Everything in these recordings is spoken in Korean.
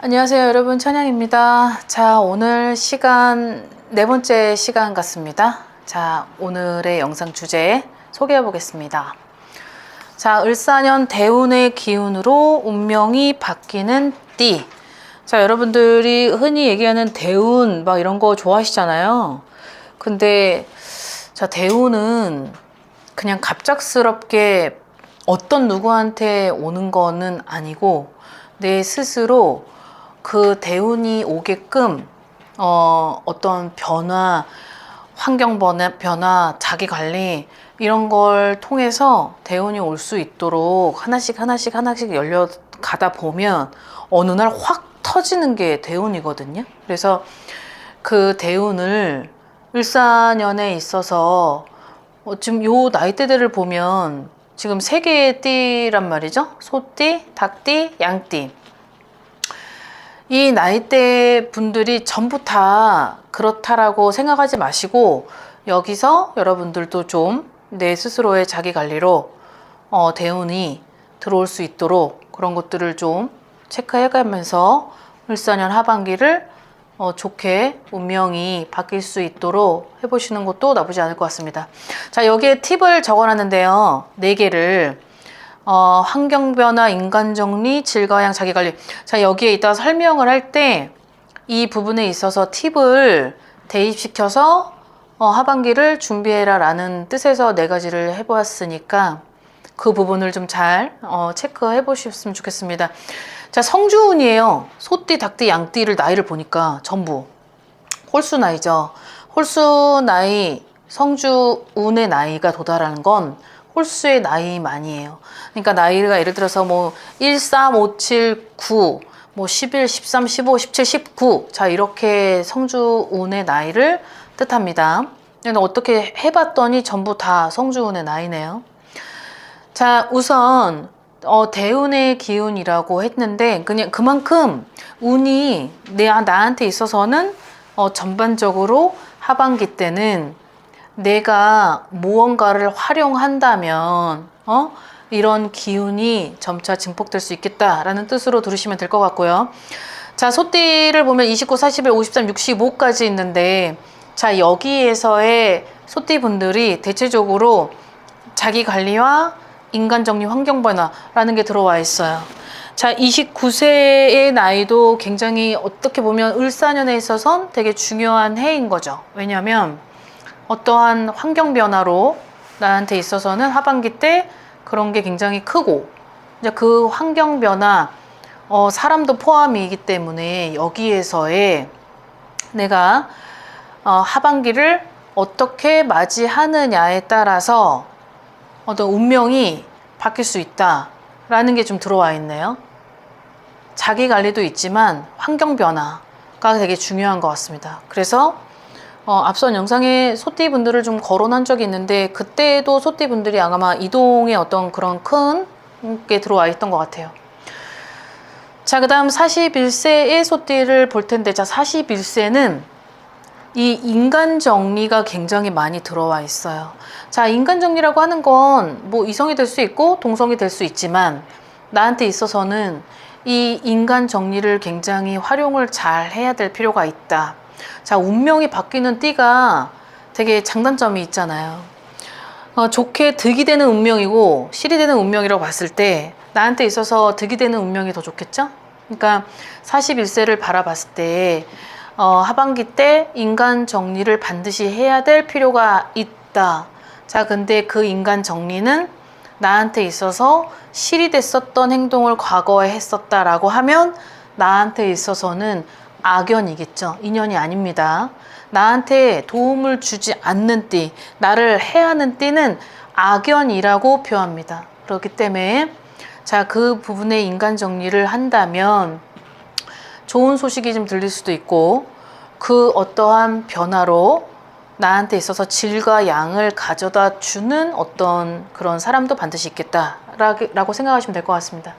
안녕하세요 여러분, 천양입니다. 자, 오늘 시간 네 번째 시간 같습니다. 자, 오늘의 영상 주제 소개해 보겠습니다. 자, 을사년 대운의 기운으로 운명이 바뀌는 띠. 자, 여러분들이 흔히 얘기하는 대운 막 이런 거 좋아하시잖아요. 근데 자, 대운은 그냥 갑작스럽게 어떤 누구한테 오는 거는 아니고 내 스스로 그 대운이 오게끔 어떤 변화, 환경 변화, 자기 관리 이런 걸 통해서 대운이 올 수 있도록 하나씩 열려 가다 보면 어느 날 확 터지는 게 대운이거든요. 그래서 그 대운을 을사년에 있어서 지금 요 나이대들을 보면 지금 세 개의 띠란 말이죠. 소띠, 닭띠, 양띠. 이 나이대 분들이 전부 다 그렇다라고 생각하지 마시고 여기서 여러분들도 좀 내 스스로의 자기 관리로 대운이 들어올 수 있도록 그런 것들을 좀 체크해 가면서 을사년 하반기를 좋게 운명이 바뀔 수 있도록 해보시는 것도 나쁘지 않을 것 같습니다. 자, 여기에 팁을 적어놨는데요. 4개를 환경변화, 인간정리, 질과양, 자기관리. 자, 여기에 이따 설명을 할 때 이 부분에 있어서 팁을 대입시켜서 하반기를 준비해라 라는 뜻에서 4가지를 해보았으니까 그 부분을 좀 잘 체크해 보셨으면 좋겠습니다. 자, 성주운이에요. 소띠, 닭띠, 양띠를 나이를 보니까 전부 홀수 나이죠. 홀수 나이, 성주운의 나이가 도달하는 건 홀수의 나이만이에요. 그러니까 나이가 예를 들어서 뭐 1, 3, 5, 7, 9, 뭐 11, 13, 15, 17, 19. 자, 이렇게 성주운의 나이를 뜻합니다. 근데 어떻게 해봤더니 전부 다 성주운의 나이네요. 자, 우선 대운의 기운이라고 했는데 그냥 그만큼 운이 나한테 있어서는 전반적으로 하반기 때는 내가 무언가를 활용한다면 이런 기운이 점차 증폭될 수 있겠다라는 뜻으로 들으시면 될 것 같고요. 자, 소띠를 보면 29, 41, 53, 65까지 있는데 자, 여기에서의 소띠 분들이 대체적으로 자기 관리와 인간 정리, 환경 변화라는 게 들어와 있어요. 자, 29세의 나이도 굉장히 어떻게 보면 을사년에 있어선 되게 중요한 해인 거죠. 왜냐하면 어떠한 환경 변화로 나한테 있어서는 하반기 때 그런 게 굉장히 크고 이제 그 환경 변화 사람도 포함이기 때문에 여기에서의 내가 하반기를 어떻게 맞이하느냐에 따라서 어떤 운명이 바뀔 수 있다라는 게 좀 들어와 있네요. 자기 관리도 있지만 환경 변화가 되게 중요한 것 같습니다. 그래서 앞선 영상에 소띠 분들을 좀 거론한 적이 있는데 그때도 소띠 분들이 아마 이동의 어떤 그런 큰 게 들어와 있던 것 같아요. 자, 그 다음 41세의 소띠를 볼 텐데 자, 41세는 이 인간 정리가 굉장히 많이 들어와 있어요. 자, 인간 정리라고 하는 건 뭐 이성이 될 수 있고 동성이 될 수 있지만 나한테 있어서는 이 인간 정리를 굉장히 활용을 잘 해야 될 필요가 있다. 자, 운명이 바뀌는 띠가 되게 장단점이 있잖아요. 좋게 득이 되는 운명이고 실이 되는 운명이라고 봤을 때 나한테 있어서 득이 되는 운명이 더 좋겠죠? 그러니까 41세를 바라봤을 때 하반기 때 인간 정리를 반드시 해야 될 필요가 있다. 자, 근데 그 인간 정리는 나한테 있어서 실이 됐었던 행동을 과거에 했었다라고 하면 나한테 있어서는 악연이겠죠. 인연이 아닙니다. 나한테 도움을 주지 않는 띠, 나를 해하는 띠는 악연이라고 표합니다. 그렇기 때문에 자, 그 부분의 인간 정리를 한다면 좋은 소식이 좀 들릴 수도 있고 그 어떠한 변화로 나한테 있어서 질과 양을 가져다 주는 어떤 그런 사람도 반드시 있겠다라고 생각하시면 될 것 같습니다.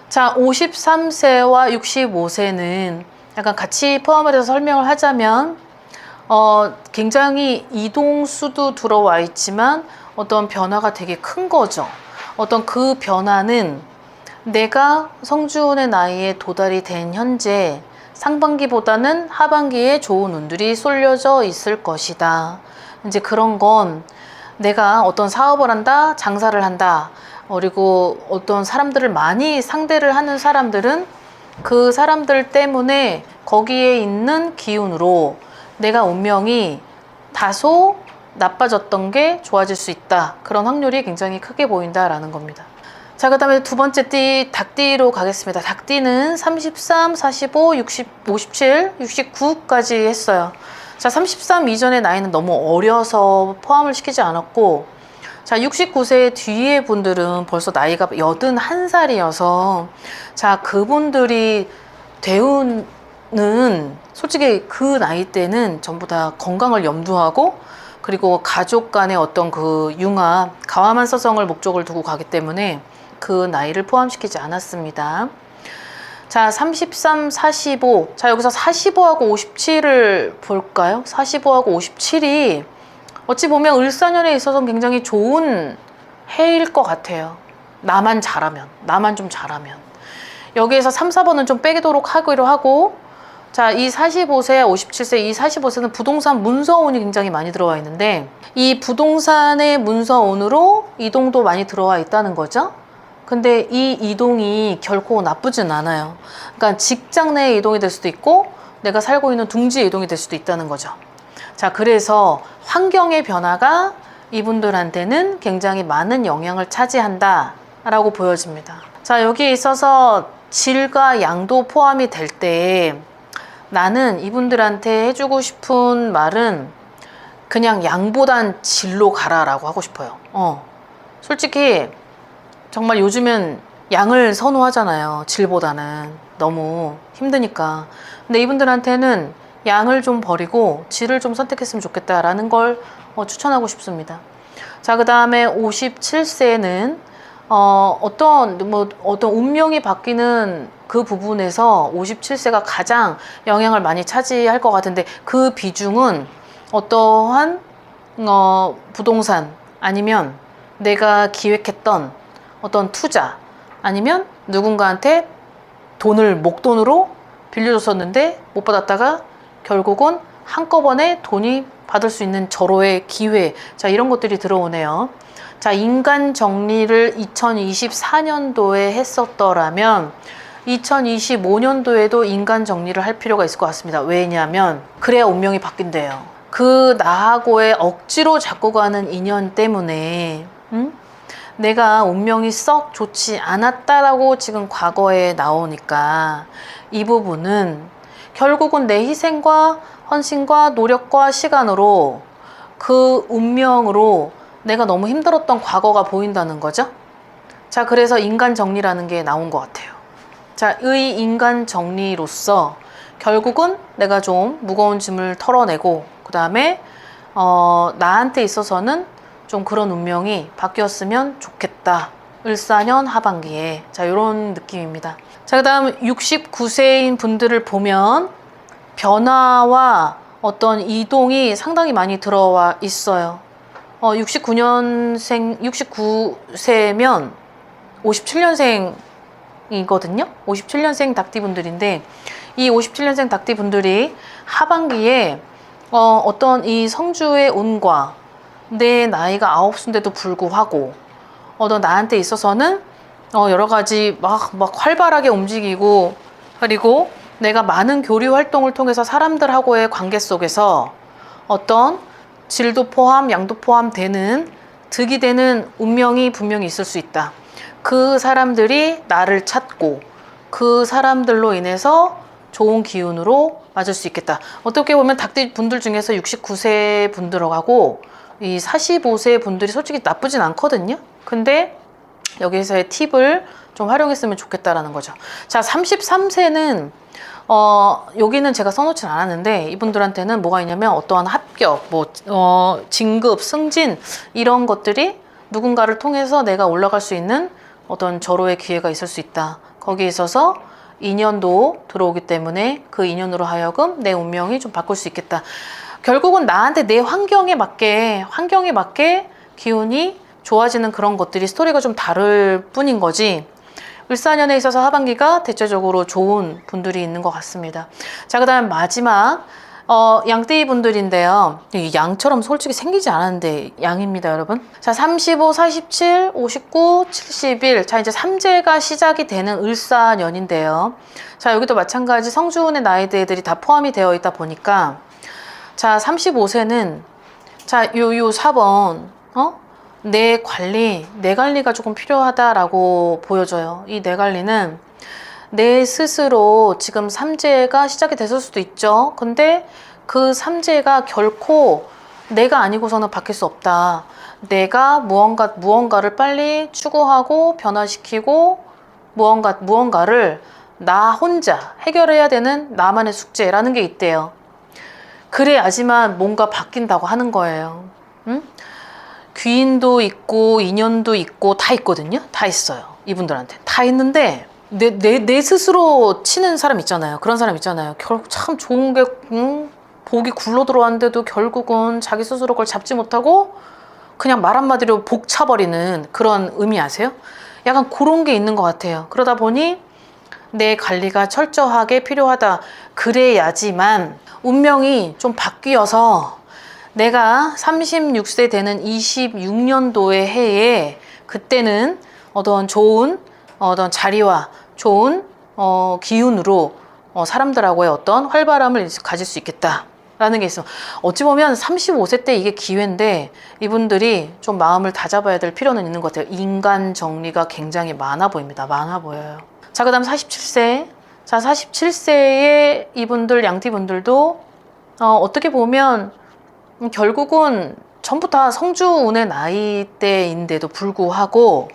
자, 53세와 65세는 약간 같이 포함을 해서 설명을 하자면 굉장히 이동수도 들어와 있지만 어떤 변화가 되게 큰 거죠. 어떤 그 변화는 내가 성주운의 나이에 도달이 된 현재 상반기보다는 하반기에 좋은 운들이 쏠려져 있을 것이다. 이제 그런 건 내가 어떤 사업을 한다, 장사를 한다, 그리고 어떤 사람들을 많이 상대를 하는 사람들은 그 사람들 때문에 거기에 있는 기운으로 내가 운명이 다소 나빠졌던 게 좋아질 수 있다. 그런 확률이 굉장히 크게 보인다라는 겁니다. 자, 그 다음에 두 번째 띠, 닭띠로 가겠습니다. 닭띠는 33, 45, 60, 57, 69까지 했어요. 자, 33 이전의 나이는 너무 어려서 포함을 시키지 않았고, 자, 69세 뒤에 분들은 벌써 나이가 81살이어서, 자, 그분들이 대우는 솔직히 그 나이 때는 전부 다 건강을 염두하고, 그리고 가족 간의 어떤 그 융합, 가와만 서성을 목적을 두고 가기 때문에 그 나이를 포함시키지 않았습니다. 자, 33, 45. 자, 여기서 45하고 57을 볼까요? 45하고 57이 어찌 보면 을사년에 있어서 굉장히 좋은 해일 것 같아요. 나만 잘하면, 나만 좀 잘하면. 여기에서 3, 4번은 좀 빼도록 하기로 하고, 자, 이 45세, 57세, 이 45세는 부동산 문서운이 굉장히 많이 들어와 있는데, 이 부동산의 문서운으로 이동도 많이 들어와 있다는 거죠. 근데 이 이동이 결코 나쁘진 않아요. 그러니까 직장 내 이동이 될 수도 있고 내가 살고 있는 둥지의 이동이 될 수도 있다는 거죠. 자, 그래서 환경의 변화가 이분들한테는 굉장히 많은 영향을 차지한다 라고 보여집니다. 자, 여기에 있어서 질과 양도 포함이 될 때 나는 이분들한테 해주고 싶은 말은 그냥 양보단 질로 가라 라고 하고 싶어요. 솔직히 정말 요즘은 양을 선호하잖아요. 질보다는. 너무 힘드니까. 근데 이분들한테는 양을 좀 버리고 질을 좀 선택했으면 좋겠다라는 걸 추천하고 싶습니다. 자, 그 다음에 57세는 어떤 운명이 바뀌는 그 부분에서 57세가 가장 영향을 많이 차지할 것 같은데, 그 비중은 어떠한 부동산 아니면 내가 기획했던 어떤 투자 아니면 누군가한테 돈을 목돈으로 빌려줬었는데 못 받았다가 결국은 한꺼번에 돈이 받을 수 있는 절호의 기회, 자, 이런 것들이 들어오네요. 자, 인간 정리를 2024년도에 했었더라면 2025년도에도 인간 정리를 할 필요가 있을 것 같습니다. 왜냐하면 그래야 운명이 바뀐대요. 그 나하고의 억지로 잡고 가는 인연 때문에 내가 운명이 썩 좋지 않았다라고 지금 과거에 나오니까 이 부분은 결국은 내 희생과 헌신과 노력과 시간으로 그 운명으로 내가 너무 힘들었던 과거가 보인다는 거죠. 자, 그래서 인간 정리라는 게 나온 것 같아요. 자, 의 인간 정리로서 결국은 내가 좀 무거운 짐을 털어내고 그 다음에 나한테 있어서는 좀 그런 운명이 바뀌었으면 좋겠다. 을사년 하반기에. 자, 이런 느낌입니다. 자, 그 다음 69세인 분들을 보면 변화와 어떤 이동이 상당히 많이 들어와 있어요. 69세면 57년생이거든요. 57년생 닭띠분들인데 이 57년생 닭띠분들이 하반기에 어떤 이 성주의 운과 내 나이가 9수인데도 불구하고 나한테 있어서는 여러 가지 막 활발하게 움직이고, 그리고 내가 많은 교류 활동을 통해서 사람들하고의 관계 속에서 어떤 질도 포함, 양도 포함되는 득이 되는 운명이 분명히 있을 수 있다. 그 사람들이 나를 찾고 그 사람들로 인해서 좋은 기운으로 맞을 수 있겠다. 어떻게 보면 닭띠 분들 중에서 69세 분들하고 이 45세 분들이 솔직히 나쁘진 않거든요. 근데 여기서의 팁을 좀 활용했으면 좋겠다라는 거죠. 자, 33세는 여기는 제가 써놓진 않았는데 이분들한테는 뭐가 있냐면 어떠한 합격, 진급, 승진 이런 것들이 누군가를 통해서 내가 올라갈 수 있는 어떤 절호의 기회가 있을 수 있다. 거기에 있어서 인연도 들어오기 때문에 그 인연으로 하여금 내 운명이 좀 바꿀 수 있겠다. 결국은 나한테 내 환경에 맞게 기운이 좋아지는 그런 것들이 스토리가 좀 다를 뿐인 거지, 을사년에 있어서 하반기가 대체적으로 좋은 분들이 있는 것 같습니다. 자, 그 다음 마지막 양띠 분들인데요. 이 양처럼 솔직히 생기지 않았는데 양입니다, 여러분. 자, 35, 47, 59, 71. 자, 이제 삼재가 시작이 되는 을사년인데요. 자, 여기도 마찬가지 성주운의 나이대들이 다 포함이 되어 있다 보니까 자, 35세는 자, 요 4번 내 관리가 조금 필요하다라고 보여져요. 이 내 관리는 내 스스로 지금 삼재가 시작이 됐을 수도 있죠. 근데 그 삼재가 결코 내가 아니고서는 바뀔 수 없다. 내가 무언가를 빨리 추구하고 변화시키고 무언가를 나 혼자 해결해야 되는 나만의 숙제라는 게 있대요. 그래야지만 뭔가 바뀐다고 하는 거예요. 응? 귀인도 있고 인연도 있고 다 있거든요. 다 있어요. 이분들한테 다 있는데 내 스스로 치는 사람 있잖아요. 그런 사람 있잖아요. 결국 참 좋은 게 복이 굴러 들어왔는데도 결국은 자기 스스로 그걸 잡지 못하고 그냥 말 한마디로 복 차버리는 그런 의미 아세요? 약간 그런 게 있는 것 같아요. 그러다 보니 내 관리가 철저하게 필요하다. 그래야지만 운명이 좀 바뀌어서 내가 36세 되는 26년도의 해에 그때는 좋은 자리와 좋은 기운으로 사람들하고의 어떤 활발함을 가질 수 있겠다라는 게 있어. 어찌 보면 35세 때 이게 기회인데 이분들이 좀 마음을 다잡아야 될 필요는 있는 것 같아요. 인간 정리가 굉장히 많아 보입니다. 많아 보여요. 자, 그 다음 47세. 자, 47세의 이분들, 양띠분들도 어떻게 보면 결국은 전부 다 성주운의 나이대인데도 불구하고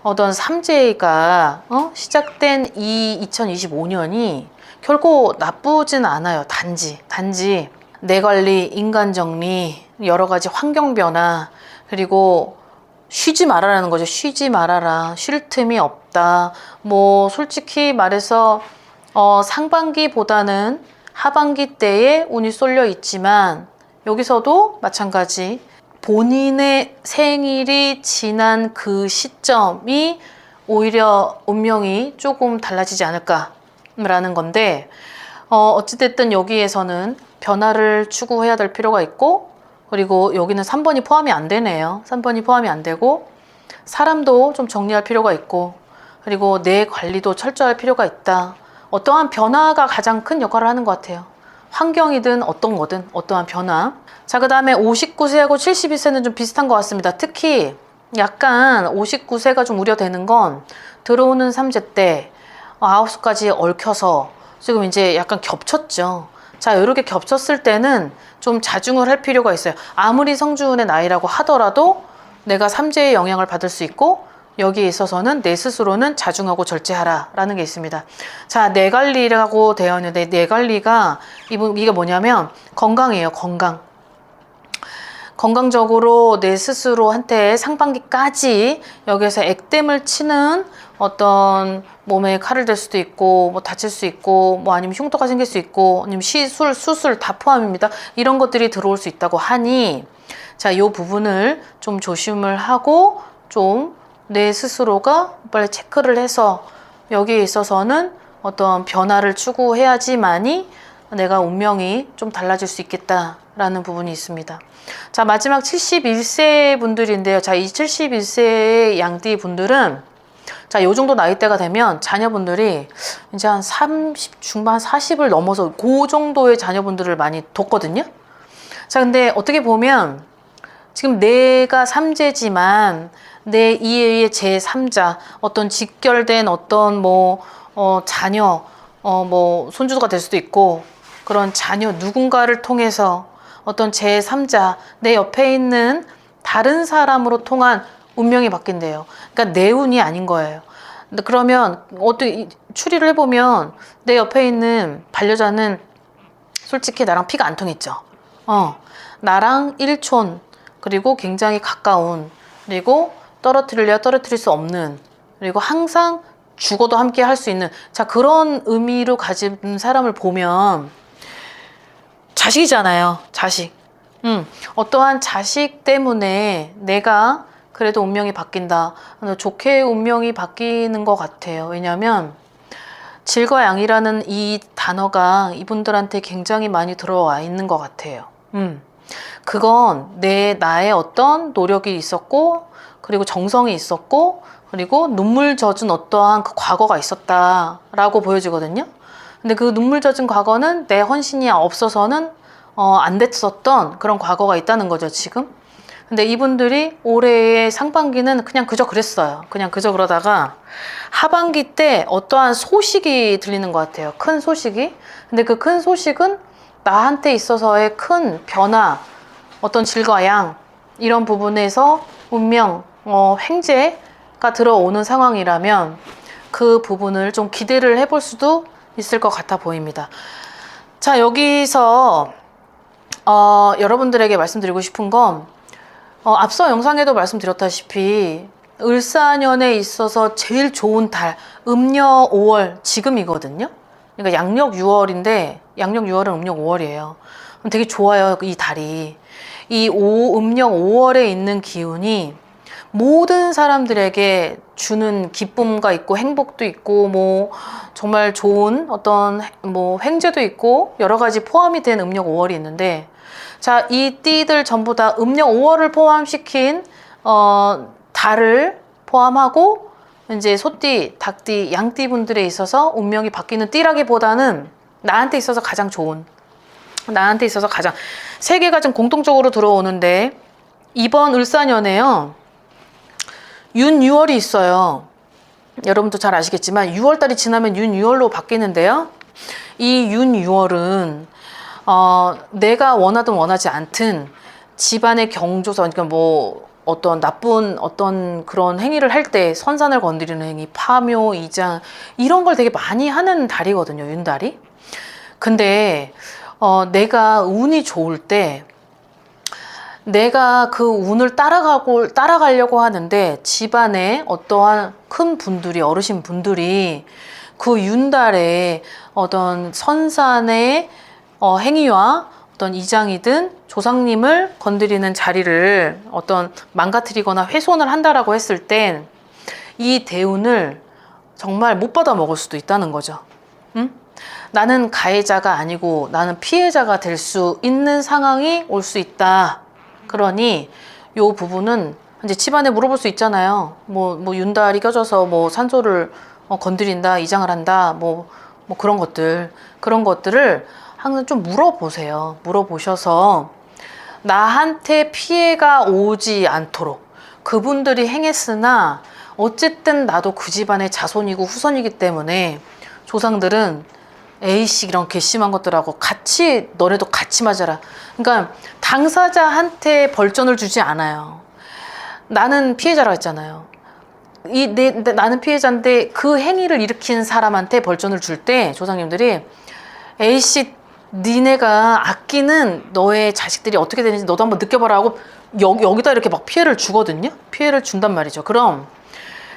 어떤 삼재가 시작된 이 2025년이 결코 나쁘진 않아요. 단지 내 관리, 인간 정리, 여러 가지 환경 변화, 그리고 쉬지 말아라는 거죠. 쉬지 말아라. 쉴 틈이 없다. 뭐 솔직히 말해서 상반기보다는 하반기 때에 운이 쏠려 있지만 여기서도 마찬가지 본인의 생일이 지난 그 시점이 오히려 운명이 조금 달라지지 않을까라는 건데 어찌됐든 여기에서는 변화를 추구해야 될 필요가 있고 그리고 여기는 3번이 포함이 안 되네요. 3번이 포함이 안 되고 사람도 좀 정리할 필요가 있고 그리고 내 관리도 철저할 필요가 있다. 어떠한 변화가 가장 큰 역할을 하는 것 같아요. 환경이든 어떤 거든 어떠한 변화. 자, 그 다음에 59세하고 72세는 좀 비슷한 것 같습니다. 특히 약간 59세가 좀 우려되는 건 들어오는 삼재 때 9수까지 얽혀서 지금 이제 약간 겹쳤죠. 자, 이렇게 겹쳤을 때는 좀 자중을 할 필요가 있어요. 아무리 성주운의 나이라고 하더라도 내가 삼재의 영향을 받을 수 있고 여기에 있어서는 내 스스로는 자중하고 절제하라 라는 게 있습니다. 자, 내 관리라고 되어 있는데 내 관리가 이게 뭐냐면 건강이에요. 건강적으로 내 스스로한테 상반기까지 여기서 액땜을 치는 어떤 몸에 칼을 댈 수도 있고 뭐 다칠 수 있고 뭐 아니면 흉터가 생길 수 있고 아니면 시술, 수술 다 포함입니다. 이런 것들이 들어올 수 있다고 하니 자, 이 부분을 좀 조심을 하고 좀 내 스스로가 빨리 체크를 해서 여기에 있어서는 어떤 변화를 추구해야지만이 내가 운명이 좀 달라질 수 있겠다라는 부분이 있습니다. 자, 마지막 71세 분들인데요. 자, 이 71세의 양띠 분들은 자, 요 정도 나이대가 되면 자녀분들이 이제 한 30 중반 40을 넘어서 그 정도의 자녀분들을 많이 뒀거든요. 자, 근데 어떻게 보면 지금 내가 삼재지만 내 이외의 제3자 어떤 직결된 어떤 자녀 뭐 손주가 될 수도 있고 그런 자녀 누군가를 통해서 어떤 제3자 내 옆에 있는 다른 사람으로 통한 운명이 바뀐대요. 그러니까 내 운이 아닌 거예요. 근데 그러면 어떻게 추리를 해보면 내 옆에 있는 반려자는 솔직히 나랑 피가 안 통했죠. 나랑 일촌 그리고 굉장히 가까운 그리고 떨어뜨릴 수 없는 그리고 항상 죽어도 함께 할 수 있는 자 그런 의미로 가진 사람을 보면 자식이잖아요. 자식. 어떠한 자식 때문에 내가 그래도 운명이 바뀐다. 좋게 운명이 바뀌는 것 같아요. 왜냐하면 질과 양이라는 이 단어가 이분들한테 굉장히 많이 들어와 있는 것 같아요. 그건 나의 어떤 노력이 있었고, 그리고 정성이 있었고, 그리고 눈물 젖은 어떠한 그 과거가 있었다라고 보여지거든요. 근데 그 눈물 젖은 과거는 내 헌신이 없어서는 안 됐었던 그런 과거가 있다는 거죠, 지금. 근데 이분들이 올해의 상반기는 그냥 그저 그랬어요. 그냥 그저 그러다가 하반기 때 어떠한 소식이 들리는 것 같아요. 큰 소식이. 근데 그 큰 소식은 나한테 있어서의 큰 변화, 어떤 질과 양, 이런 부분에서 운명, 횡재가 들어오는 상황이라면 그 부분을 좀 기대를 해볼 수도 있을 것 같아 보입니다. 자, 여기서 여러분들에게 말씀드리고 싶은 건 앞서 영상에도 말씀드렸다시피 을사년에 있어서 제일 좋은 달, 음력 5월 지금이거든요. 그러니까 양력 6월인데 양력 6월은 음력 5월이에요. 되게 좋아요, 이 달이. 이 음력 5월에 있는 기운이 모든 사람들에게 주는 기쁨과 있고 행복도 있고 뭐 정말 좋은 어떤 뭐 횡재도 있고 여러 가지 포함이 된 음력 5월이 있는데, 자, 이 띠들 전부 다 음력 5월을 포함시킨 달을 포함하고 이제 소띠, 닭띠, 양띠 분들에 있어서 운명이 바뀌는 띠라기보다는 나한테 있어서 가장 좋은, 나한테 있어서 가장 세 개가 좀 공통적으로 들어오는데, 이번 을사년에요 윤 6월이 있어요. 여러분도 잘 아시겠지만 6월달이 지나면 윤 6월로 바뀌는데요. 이 윤 6월은 내가 원하든 원하지 않든 집안의 경조선, 그러니까 뭐 어떤 나쁜 어떤 그런 행위를 할 때 선산을 건드리는 행위, 파묘, 이장, 이런 걸 되게 많이 하는 달이거든요, 윤달이. 근데 내가 운이 좋을 때 내가 그 운을 따라가려고 하는데 집안에 어떠한 큰 분들이, 어르신 분들이 그 윤달에 어떤 선산의 행위와 어떤 이장이든 조상님을 건드리는 자리를 어떤 망가뜨리거나 훼손을 한다라고 했을 땐 이 대운을 정말 못 받아 먹을 수도 있다는 거죠. 응? 나는 가해자가 아니고 나는 피해자가 될 수 있는 상황이 올 수 있다. 그러니 요 부분은 이제 집안에 물어볼 수 있잖아요. 뭐 윤달이 껴져서 뭐 산소를 건드린다, 이장을 한다, 뭐 그런 것들을 항상 좀 물어보세요. 물어보셔서 나한테 피해가 오지 않도록, 그분들이 행했으나 어쨌든 나도 그 집안의 자손이고 후손이기 때문에 조상들은 에이씨 이런 괘씸한 것들하고 같이, 너네도 같이 맞아라. 그러니까 당사자한테 벌전을 주지 않아요. 나는 피해자라고 했잖아요. 나는 피해자인데 그 행위를 일으킨 사람한테 벌전을 줄 때 조상님들이 에이씨 니네가 아끼는 너의 자식들이 어떻게 되는지 너도 한번 느껴봐라 하고 여기다 이렇게 막 피해를 주거든요. 피해를 준단 말이죠. 그럼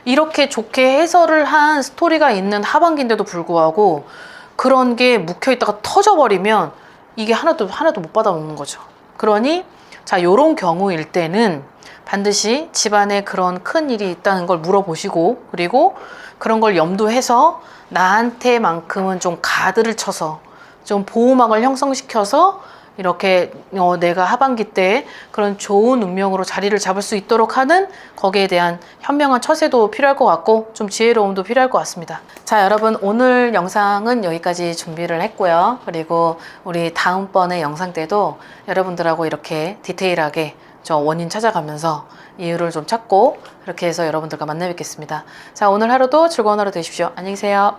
이렇게 좋게 해설을 한 스토리가 있는 하반기인데도 불구하고 그런 게 묵혀있다가 터져버리면 이게 하나도 못 받아먹는 거죠. 그러니 자, 요런 경우일 때는 반드시 집안에 그런 큰 일이 있다는 걸 물어보시고, 그리고 그런 걸 염두해서 나한테만큼은 좀 가드를 쳐서 좀 보호막을 형성시켜서 이렇게 내가 하반기 때 그런 좋은 운명으로 자리를 잡을 수 있도록 하는, 거기에 대한 현명한 처세도 필요할 것 같고 좀 지혜로움도 필요할 것 같습니다. 자, 여러분, 오늘 영상은 여기까지 준비를 했고요. 그리고 우리 다음번에 영상 때도 여러분들하고 이렇게 디테일하게 저 원인 찾아가면서 이유를 좀 찾고 이렇게 해서 여러분들과 만나 뵙겠습니다. 자, 오늘 하루도 즐거운 하루 되십시오. 안녕히 계세요.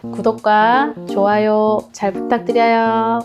구독과 좋아요 잘 부탁드려요.